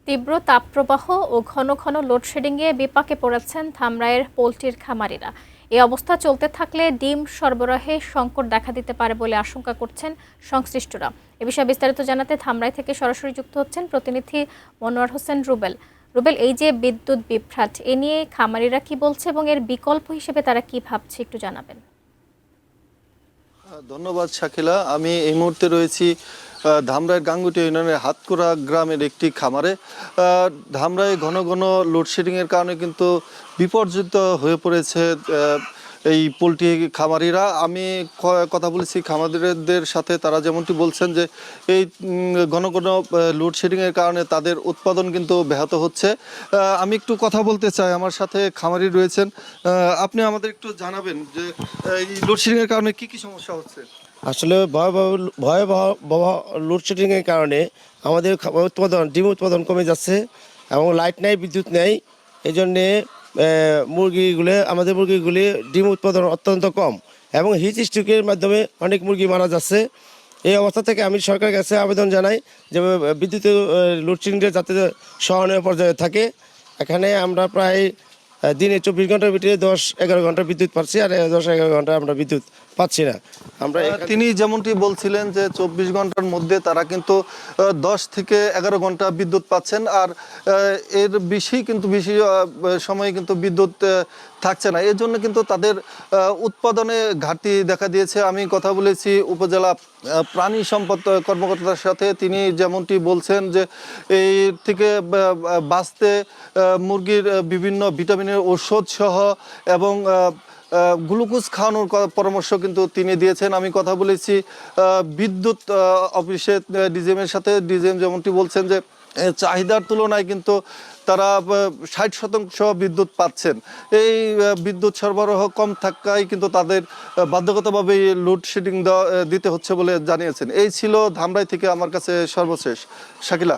তীব্র তাপপ্রবাহ ও ঘন ঘন লোডশেডিংয়ে বিপাকে পড়েছেন ধামরাইয়ের পোলট্রির খামারিরা। এই অবস্থা চলতে থাকলে ডিম সরবরাহে সংকট দেখা দিতে পারে বলে আশঙ্কা করছেন সংশ্লিষ্টরা। এ বিষয়ে বিস্তারিত জানাতে ধামরাই থেকে সরাসরি যুক্ত হচ্ছেন প্রতিনিধি মনোয়ার হোসেন রুবেল। রুবেল, এই যে বিদ্যুৎ বিভ্রাট, এ নিয়ে খামারিরা কি বলছে এবং এর বিকল্প হিসেবে তারা কি ভাবছে একটু জানাবেন। ধন্যবাদ শাকিলা। আমি এই মুহূর্তে রয়েছি ধামরাইয়ের গাঙ্গুটি ইউনিয়নের হাতকুড়া গ্রামের একটি খামারে। ধামরাই ঘন ঘন লোডশেডিংয়ের কারণে কিন্তু বিপর্যস্ত হয়ে পড়েছে এই পোলট্রি খামারিরা। আমি কথা বলেছি খামারিদের সাথে, তারা যেমনটি বলছেন যে এই ঘন ঘন লোডশেডিংয়ের কারণে তাদের উৎপাদন কিন্তু ব্যাহত হচ্ছে। আমি একটু কথা বলতে চাই, আমার সাথে খামারি রয়েছেন। আপনি আমাদের একটু জানাবেন যে এই লোডশেডিংয়ের কারণে কি কি সমস্যা হচ্ছে? আসলে ভয়াবহ লোডশেডিংয়ের কারণে আমাদের ডিম উৎপাদন কমে যাচ্ছে এবং লাইট নেই, বিদ্যুৎ নেই। এই জন্যে আমাদের মুরগিগুলি ডিম উৎপাদন অত্যন্ত কম এবং হিট স্ট্রোকের মাধ্যমে অনেক মুরগি মারা যাচ্ছে। এই অবস্থা থেকে আমি সরকারের কাছে আবেদন জানাই যে বিদ্যুতের লোডশেডিংটা যাতে সহনীয় পর্যায়ে থাকে। এখানে আমরা প্রায় দিনে 24 ঘন্টার ভিতরে 10-11 ঘন্টা বিদ্যুৎ পাচ্ছি, আর 10-11 ঘন্টা আমরা বিদ্যুৎ পাচ্ছি না। তিনি যেমনটি বলছিলেন যে 24 ঘন্টার মধ্যে তারা কিন্তু 10 থেকে 11 ঘন্টা বিদ্যুৎ পাচ্ছেন, আর এর বেশি সময়ে কিন্তু বিদ্যুৎ থাকছে না। এর জন্য কিন্তু তাদের উৎপাদনে ঘাটতি দেখা দিয়েছে। আমি কথা বলেছি উপজেলা প্রাণী সম্পদ কর্মকর্তার সাথে, তিনি যেমনটি বলছেন যে এই থেকে বাঁচতে মুরগির বিভিন্ন ভিটামিনের ঔষধ সহ এবং গ্লুকোজ খাওয়ানোর পরামর্শ কিন্তু তিনি দিয়েছেন। আমি কথা বলেছি বিদ্যুৎ অফিসে ডিজিএমের সাথে, ডিজিএম যেমনটি বলছেন যে চাহিদার তুলনায় কিন্তু তারা 60% বিদ্যুৎ পাচ্ছেন। এই বিদ্যুৎ সরবরাহ কম থাকায় কিন্তু তাদের বাধ্যগতভাবে লোডশেডিং দিতে হচ্ছে বলে জানিয়েছেন। এই ছিল ধামরাই থেকে আমার কাছে সর্বশেষ। শাকিলা।